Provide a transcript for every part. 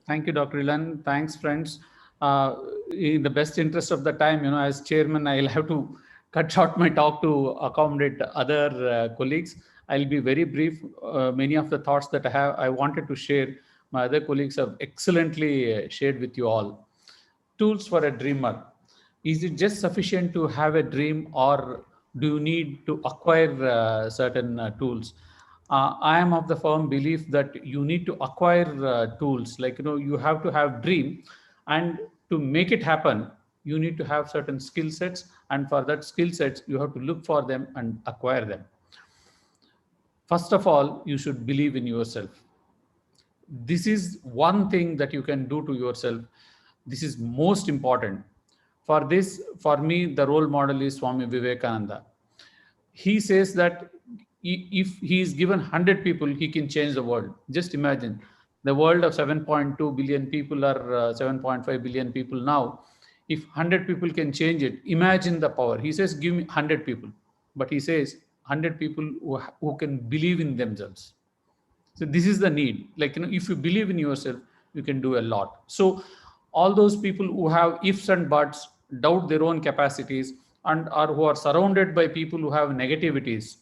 Thank you, Dr. Ilan. Thanks, friends. In the best interest of the time, as chairman, I'll have to cut short my talk to accommodate other colleagues. I'll be very brief. Many of the thoughts that I wanted to share, my other colleagues have excellently shared with you all. Tools for a dreamer. Is it just sufficient to have a dream, or do you need to acquire certain tools? I am of the firm belief that you need to acquire tools. Like, you have to have dream, and to make it happen, you need to have certain skill sets. And for that skill sets, you have to look for them and acquire them. First of all, you should believe in yourself. This is one thing that you can do to yourself. This is most important. For this, for me, the role model is Swami Vivekananda. He says that if he is given 100 people, he can change the world. Just imagine, the world of 7.2 billion people, or 7.5 billion people now. If 100 people can change it, imagine the power. He says, give me 100 people. But he says 100 people who can believe in themselves. So this is the need. Like, if you believe in yourself, you can do a lot. So all those people who have ifs and buts, doubt their own capacities, and or who are surrounded by people who have negativities,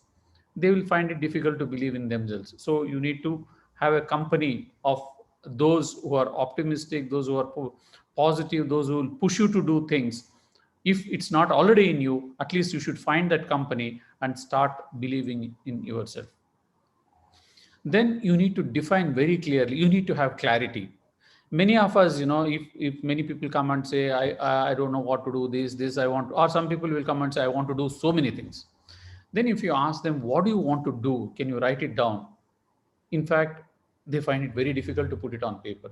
they will find it difficult to believe in themselves. So you need to have a company of those who are optimistic, those who are positive, those who will push you to do things. If it's not already in you, at least you should find that company and start believing in yourself. Then you need to define very clearly. You need to have clarity. Many of us, if many people come and say, I don't know what to do, this I want, or some people will come and say, I want to do so many things. Then if you ask them, what do you want to do, can you write it down? In fact, they find it very difficult to put it on paper.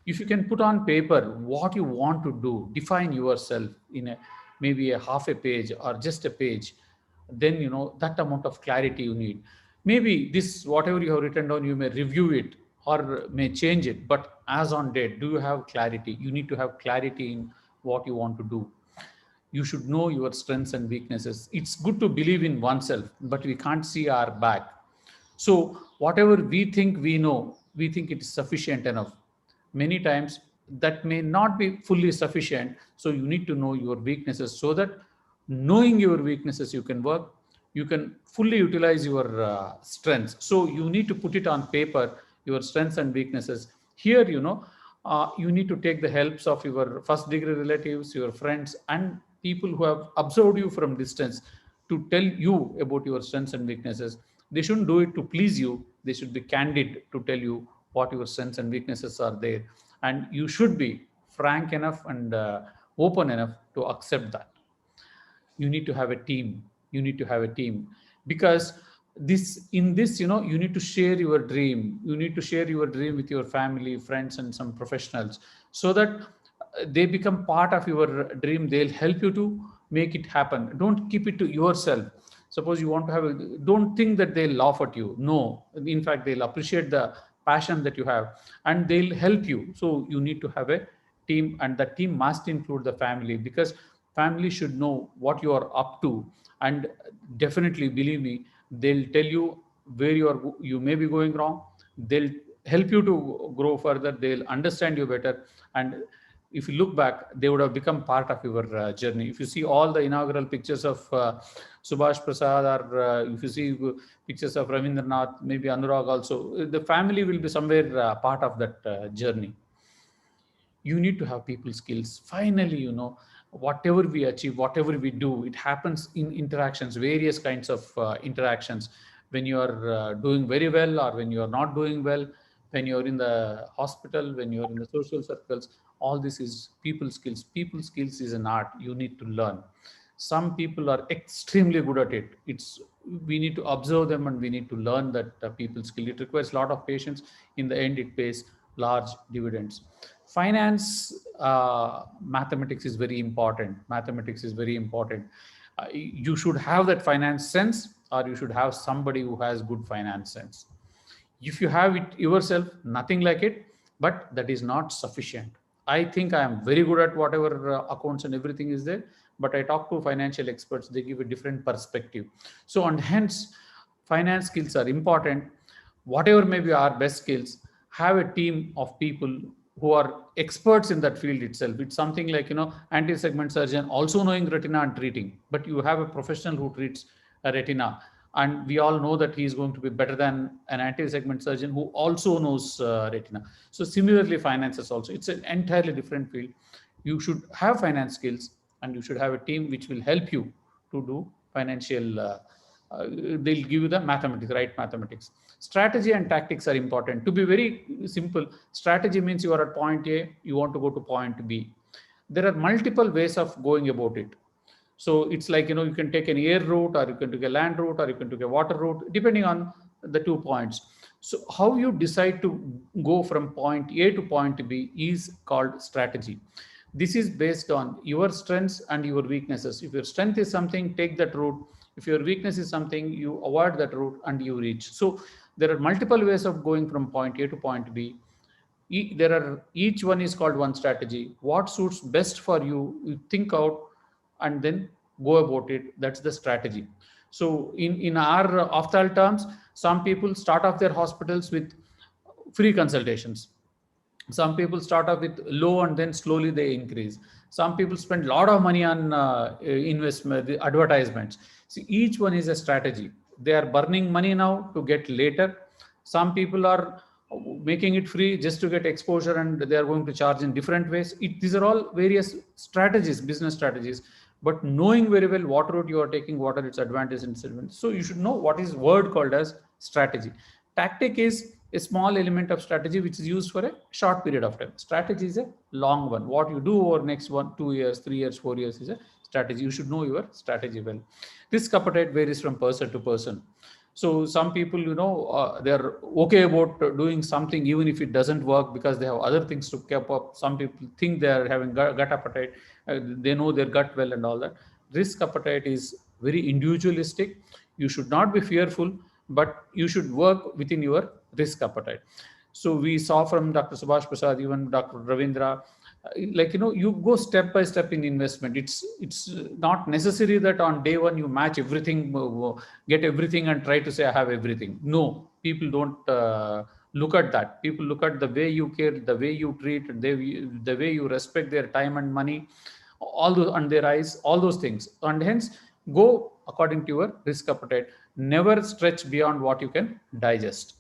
If you can put on paper what you want to do, define yourself in maybe a half a page or just a page, then that amount of clarity you need. Maybe this, whatever you have written down, you may review it or may change it, but as on date, do you have clarity? You need to have clarity in what you want to do. You should know your strengths and weaknesses. It's good to believe in oneself, but we can't see our back. So whatever we think we know, we think it is sufficient enough. Many times that may not be fully sufficient. So you need to know your weaknesses, so that knowing your weaknesses, you can work, you can fully utilize your strengths. So you need to put it on paper, your strengths and weaknesses. Here, you need to take the helps of your first degree relatives, your friends, and people who have observed you from distance to tell you about your strengths and weaknesses. They shouldn't do it to please you. They should be candid to tell you what your strengths and weaknesses are there. And you should be frank enough and open enough to accept that. You need to have a team. You need to have a team, because this, you need to share your dream. You need to share your dream with your family, friends, and some professionals, so that they become part of your dream. They'll help you to make it happen. Don't keep it to yourself. Suppose you want to have don't think that they'll laugh at you. No, in fact, they'll appreciate the passion that you have, and they'll help you. So you need to have a team, and the team must include the family, because family should know what you are up to. And definitely, believe me, they'll tell you where you may be going wrong. They'll help you to grow further. They'll understand you better. And if you look back, they would have become part of your journey. If you see all the inaugural pictures of Subhash Prasad, or if you see pictures of Ravindranath, maybe Anurag also, the family will be somewhere part of that journey. You need to have people skills. Finally, whatever we achieve, whatever we do, it happens in interactions, various kinds of interactions. When you are doing very well, or when you are not doing well, when you're in the hospital, when you're in the social circles, all this is people skills. People skills is an art you need to learn. Some people are extremely good at it. We need to observe them, and we need to learn that people skill. It requires a lot of patience. In the end, it pays large dividends. Finance, mathematics is very important. Mathematics is very important. You should have that finance sense, or you should have somebody who has good finance sense. If you have it yourself, nothing like it, but that is not sufficient. I think I am very good at whatever accounts and everything is there, but I talk to financial experts, they give a different perspective. So, and hence, finance skills are important. Whatever may be our best skills, have a team of people who are experts in that field itself. It's something like, anterior segment surgeon also knowing retina and treating, but you have a professional who treats a retina, and we all know that he is going to be better than an anterior segment surgeon who also knows retina. So similarly, finances also, it's an entirely different field. You should have finance skills, and you should have a team which will help you to do financial they'll give you the mathematics, right mathematics. Strategy and tactics are important. To be very simple, strategy means you are at point A, you want to go to point B. There are multiple ways of going about it. So it's like, you can take an air route, or you can take a land route, or you can take a water route, depending on the 2 points. So how you decide to go from point A to point B is called strategy. This is based on your strengths and your weaknesses. If your strength is something, take that route. If your weakness is something, you avoid that route and you reach. So there are multiple ways of going from point A to point B. Each one is called one strategy. What suits best for you, you think out and then go about it. That's the strategy. So in our ophthalmic terms, some people start off their hospitals with free consultations. Some people start off with low and then slowly they increase. Some people spend a lot of money on investment, the advertisements. See, each one is a strategy. They are burning money now to get later. Some people are making it free just to get exposure, and they are going to charge in different ways. These are all various strategies, business strategies. But knowing very well what route you are taking, what are its advantages and disadvantages. So you should know what is word called as strategy. Tactic is a small element of strategy which is used for a short period of time. Strategy is a long one. What you do over next 1, 2 years, 3 years, 4 years is a strategy. You should know your strategy well. Risk appetite varies from person to person. So some people, they're okay about doing something even if it doesn't work because they have other things to keep up. Some people think they are having gut appetite. They know their gut well and all that. Risk appetite is very individualistic. You should not be fearful, but you should work within your risk appetite. So we saw from Dr. Subhash Prasad, even Dr. Ravindra, you go step by step in investment. It's not necessary that on day one you match everything, get everything and try to say I have everything. No, people don't look at that. People look at the way you care, the way you treat, and the way you respect their time and money, all those, and their eyes, all those things. And hence go according to your risk appetite. Never stretch beyond what you can digest.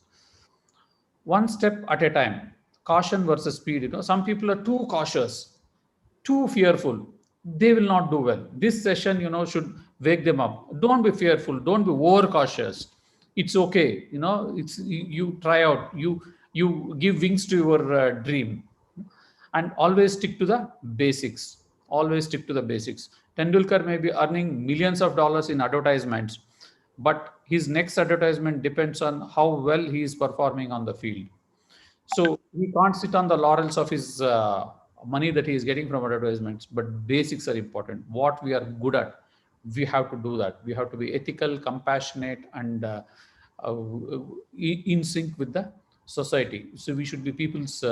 One step at a time. Caution versus speed. Some people are too cautious, too fearful. They will not do well. This session, should wake them up. Don't be fearful. Don't be over cautious. It's okay. It's you try out. You give wings to your dream, and always stick to the basics. Always stick to the basics. Tendulkar may be earning millions of dollars in advertisements, but his next advertisement depends on how well he is performing on the field. So he can't sit on the laurels of his money that he is getting from advertisements, but basics are important. What we are good at, we have to do that. We have to be ethical, compassionate, and in sync with the society. So we should be people's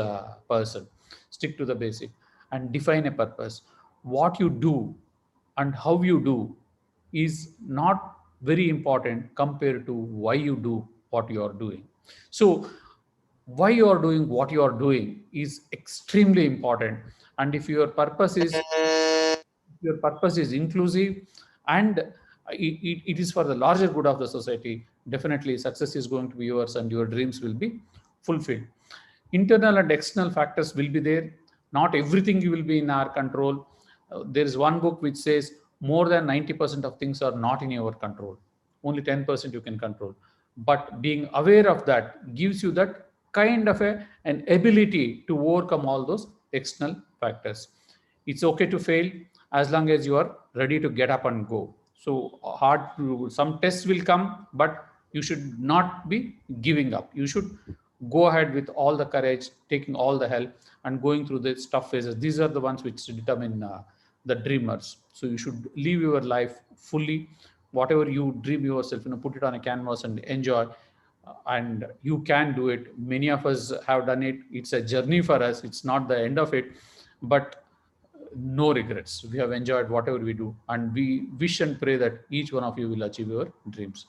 person. Stick to the basic and define a purpose. What you do and how you do is not very important compared to why you do what you are doing. So why you are doing what you are doing is extremely important. And if your purpose is inclusive, and it is for the larger good of the society, definitely success is going to be yours and your dreams will be fulfilled. Internal and external factors will be there. Not everything will be in our control. There is one book which says more than 90% of things are not in your control. Only 10% you can control. But being aware of that gives you that kind of an ability to overcome all those external factors. It's okay to fail as long as you are ready to get up and go. So some tests will come, but you should not be giving up. You should go ahead with all the courage, taking all the help, and going through the tough phases. These are the ones which determine the dreamers. So you should live your life fully. Whatever you dream yourself, put it on a canvas and enjoy. And you can do it. Many of us have done it. It's a journey for us. It's not the end of it, but no regrets. We have enjoyed whatever we do, and we wish and pray that each one of you will achieve your dreams.